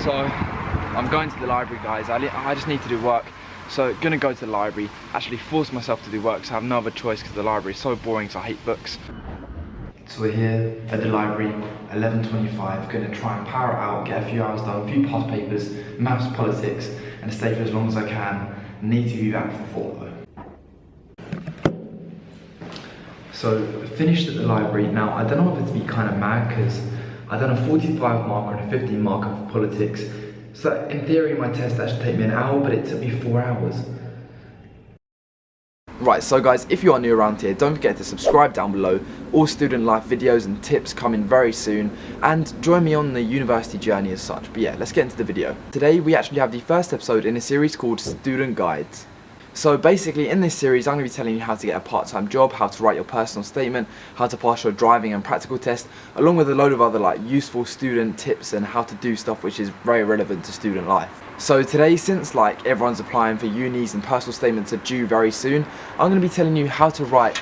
So I'm going to the library, guys. I just need to do work, so gonna go to the library, actually force myself to do work because I have no other choice because the library is so boring because I hate books. So we're here at the library, 11:25, gonna try and power it out, get a few hours done, a few past papers, maths, politics, and stay for as long as I can. Need to be back for 4 though. So finished at the library. Now I don't know whether to be kind of mad because I done a 45 marker and a 15 marker for politics. So in theory my test that should take me an hour, but it took me 4 hours. Right, so guys, if you are new around here, don't forget to subscribe down below. All student life videos and tips coming very soon, and join me on the university journey as such. But yeah, let's get into the video. Today we actually have the first episode in a series called Student Guides. So basically in this series I'm going to be telling you how to get a part-time job, how to write your personal statement, how to pass your driving and practical test, along with a load of other like useful student tips and how to do stuff which is very relevant to student life. So today, since like everyone's applying for unis and personal statements are due very soon, I'm going to be telling you how to write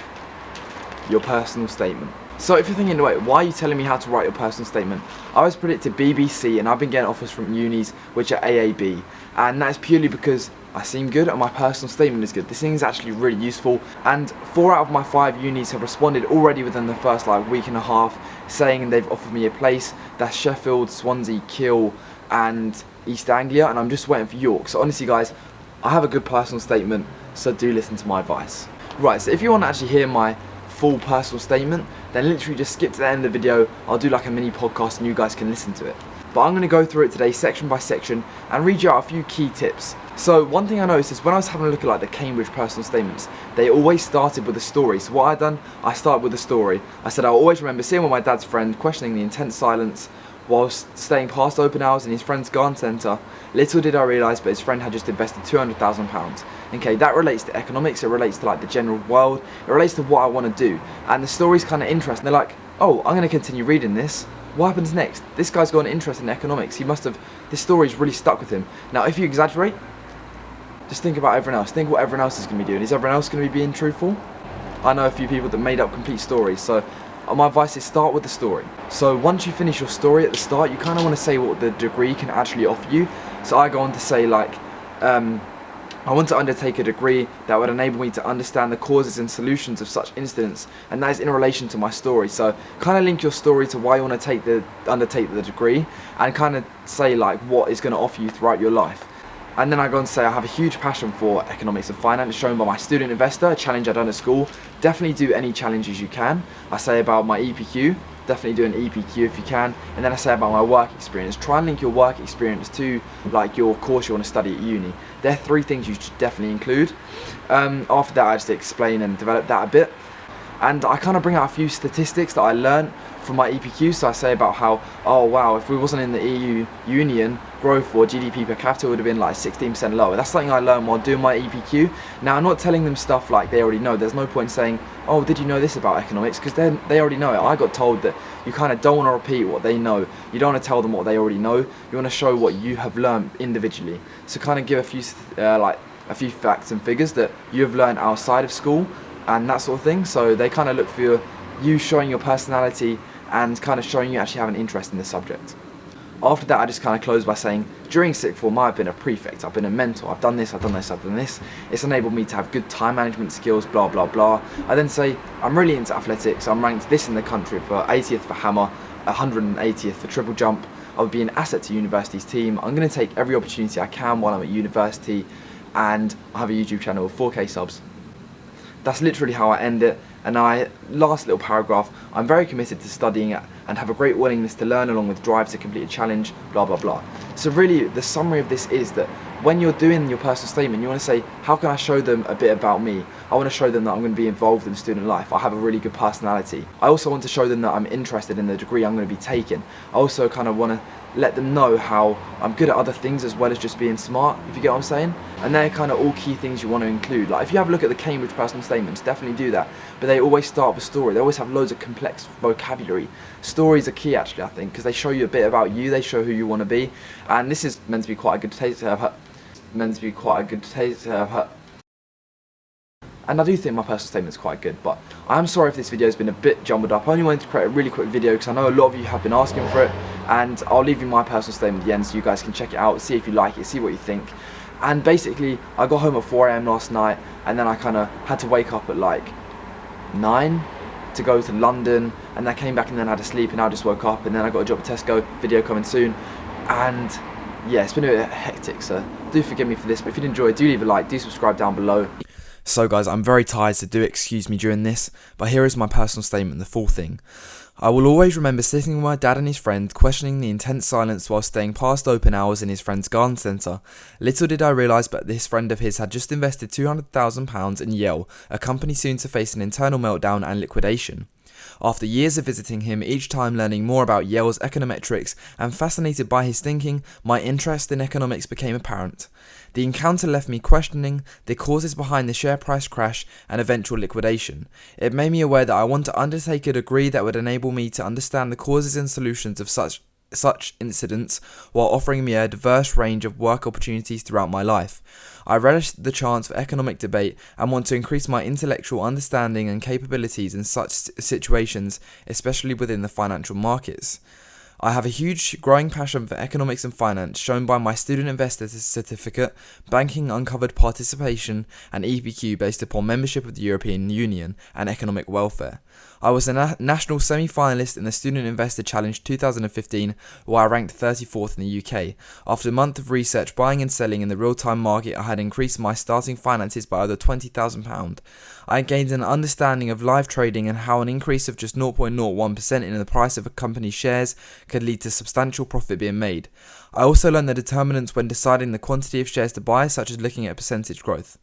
your personal statement. So if you're thinking, wait, why are you telling me how to write your personal statement? I was predicted BBC and I've been getting offers from unis which are AAB, and that is purely because I seem good and my personal statement is good. This thing is actually really useful, and 4 out of my 5 unis have responded already within the first like week and a half saying they've offered me a place. That's Sheffield, Swansea, Keele and East Anglia, and I'm just waiting for York. So honestly guys, I have a good personal statement, so do listen to my advice. Right, so if you want to actually hear my full personal statement, then literally just skip to the end of the video. I'll do like a mini podcast and you guys can listen to it. But I'm going to go through it today section by section and read you out a few key tips. So one thing I noticed is when I was having a look at like the Cambridge personal statements, they always started with a story. So what I done, I started with a story. I said I'll always remember sitting with my dad's friend, questioning the intense silence whilst staying past open hours in his friend's garden centre. Little did I realise, but his friend had just invested £200,000. Okay, that relates to economics, it relates to like the general world, it relates to what I want to do. And the story's kind of interesting. They're like, oh, I'm going to continue reading this. What happens next? This guy's got an interest in economics. He must have, this story's really stuck with him. Now, if you exaggerate, just think about everyone else. Think what everyone else is going to be doing. Is everyone else going to be being truthful? I know a few people that made up complete stories, so my advice is start with the story. So once you finish your story at the start, you kind of want to say what the degree can actually offer you. So I go on to say like, I want to undertake a degree that would enable me to understand the causes and solutions of such incidents, and that is in relation to my story. So kind of link your story to why you want to undertake the degree, and kind of say like what is going to offer you throughout your life. And then I go on to say I have a huge passion for economics and finance, shown by my student investor, a challenge I've done at school. Definitely do any challenges you can. I say about my EPQ, definitely do an EPQ if you can. And then I say about my work experience. Try and link your work experience to like your course you want to study at uni. They're 3 things you should definitely include. After that I just explain and develop that a bit. And I kind of bring out a few statistics that I learned from my EPQ. So I say about how, oh wow, if we wasn't in the EU union, growth or GDP per capita would have been like 16% lower. That's something I learned while doing my EPQ. Now I'm not telling them stuff like they already know. There's no point saying, oh, did you know this about economics? Because they already know it. I got told that you kind of don't want to repeat what they know. You don't want to tell them what they already know. You want to show what you have learned individually. So kind of give a few facts and figures that you have learned outside of school and that sort of thing. So they kind of look for you showing your personality and kind of showing you actually have an interest in the subject. After that I just kind of close by saying, during sixth form I've been a prefect, I've been a mentor, I've done this, I've done this, I've done this. It's enabled me to have good time management skills, blah blah blah. I then say, I'm really into athletics, I'm ranked this in the country for 80th for hammer, 180th for triple jump. I would be an asset to university's team. I'm going to take every opportunity I can while I'm at university, and I have a YouTube channel with 4K subs. That's literally how I end it. And last little paragraph, I'm very committed to studying and have a great willingness to learn along with drive to complete a challenge, blah blah blah. So really the summary of this is that when you're doing your personal statement, you want to say, how can I show them a bit about me? I want to show them that I'm going to be involved in student life. I have a really good personality. I also want to show them that I'm interested in the degree I'm going to be taking. I also kind of want to let them know how I'm good at other things as well as just being smart, if you get what I'm saying. And they're kind of all key things you want to include. Like if you have a look at the Cambridge personal statements, definitely do that. But they always start with a story. They always have loads of complex vocabulary. Stories are key actually, I think, because they show you a bit about you, they show who you want to be. And this is meant to be quite a good taste. And I do think my personal statement is quite good, but I'm sorry if this video has been a bit jumbled up. I only wanted to create a really quick video because I know a lot of you have been asking for it. and I'll leave you my personal statement at the end so you guys can check it out, see if you like it, see what you think. And basically, I got home at 4 AM last night, and then I kind of had to wake up at like 9 to go to London, and I came back and then I had to sleep, and I just woke up, and then I got a job at Tesco, video coming soon, and yeah, it's been a bit hectic, so do forgive me for this, but if you did enjoy, do leave a like, do subscribe down below. So guys, I'm very tired, so do excuse me during this, but here is my personal statement, the full thing. I will always remember sitting with my dad and his friend, questioning the intense silence while staying past open hours in his friend's garden centre. Little did I realise but this friend of his had just invested £200,000 in Yale, a company soon to face an internal meltdown and liquidation. After years of visiting him, each time learning more about Yale's econometrics and fascinated by his thinking, my interest in economics became apparent. The encounter left me questioning the causes behind the share price crash and eventual liquidation. It made me aware that I want to undertake a degree that would enable me to understand the causes and solutions of such incidents while offering me a diverse range of work opportunities throughout my life. I relish the chance for economic debate and want to increase my intellectual understanding and capabilities in such situations, especially within the financial markets. I have a huge growing passion for economics and finance, shown by my student investor certificate, banking uncovered participation, and EPQ based upon membership of the European Union and economic welfare. I was a national semi-finalist in the Student Investor Challenge 2015, where I ranked 34th in the UK. After a month of research, buying and selling in the real-time market, I had increased my starting finances by over £20,000. I gained an understanding of live trading and how an increase of just 0.01% in the price of a company's shares could lead to substantial profit being made. I also learned the determinants when deciding the quantity of shares to buy, such as looking at percentage growth.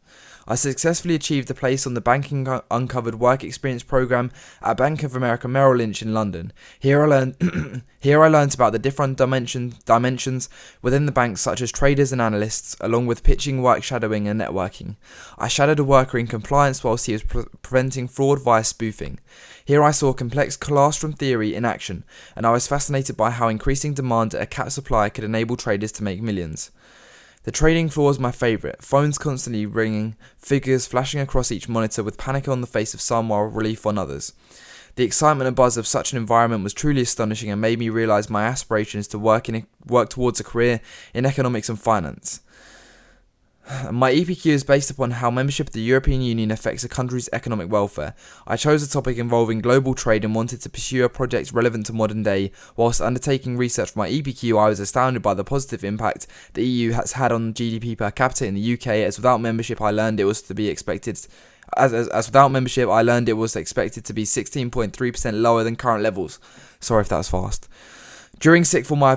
I successfully achieved a place on the Banking Uncovered Work Experience Programme at Bank of America Merrill Lynch in London. Here I learned about the different dimensions within the bank, such as traders and analysts, along with pitching, work shadowing and networking. I shadowed a worker in compliance whilst he was preventing fraud via spoofing. Here I saw complex classroom theory in action, and I was fascinated by how increasing demand at a capped supply could enable traders to make millions. The trading floor was my favourite, phones constantly ringing, figures flashing across each monitor with panic on the face of some while relief on others. The excitement and buzz of such an environment was truly astonishing and made me realise my aspirations to work towards a career in economics and finance. My EPQ is based upon how membership of the European Union affects a country's economic welfare. I chose a topic involving global trade and wanted to pursue a project relevant to modern day. Whilst undertaking research for my EPQ, I was astounded by the positive impact the EU has had on GDP per capita in the UK, as without membership I learned it was to be expected without membership I learned it was expected to be 16.3% lower than current levels. Sorry if that was fast. During sixth form, I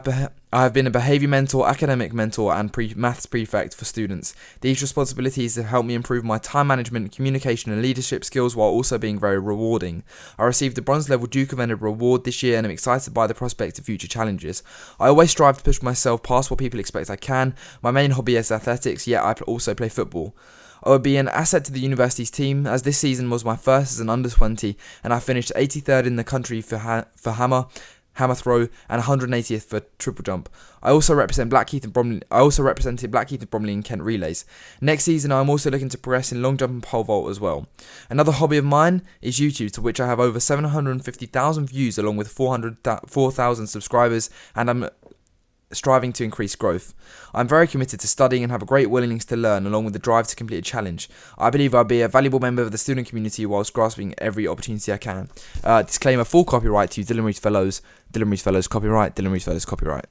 have been a behaviour mentor, academic mentor and maths prefect for students. These responsibilities have helped me improve my time management, communication and leadership skills while also being very rewarding. I received the bronze level Duke of Edinburgh award this year and am excited by the prospect of future challenges. I always strive to push myself past what people expect I can. My main hobby is athletics, yet I also play football. I would be an asset to the university's team, as this season was my first as an under-20 and I finished 83rd in the country for hammer throw and 180th for triple jump. I also represented Blackheath and Bromley in Kent relays. Next season I am also looking to progress in long jump and pole vault as well. Another hobby of mine is YouTube, to which I have over 750,000 views along with 4,000 subscribers, and I'm striving to increase growth. I'm very committed to studying and have a great willingness to learn, along with the drive to complete a challenge. I believe I'll be a valuable member of the student community whilst grasping every opportunity I can. Disclaimer: full copyright to Dylan Rees Fellows. Dylan Rees Fellows copyright. Dylan Rees Fellows copyright.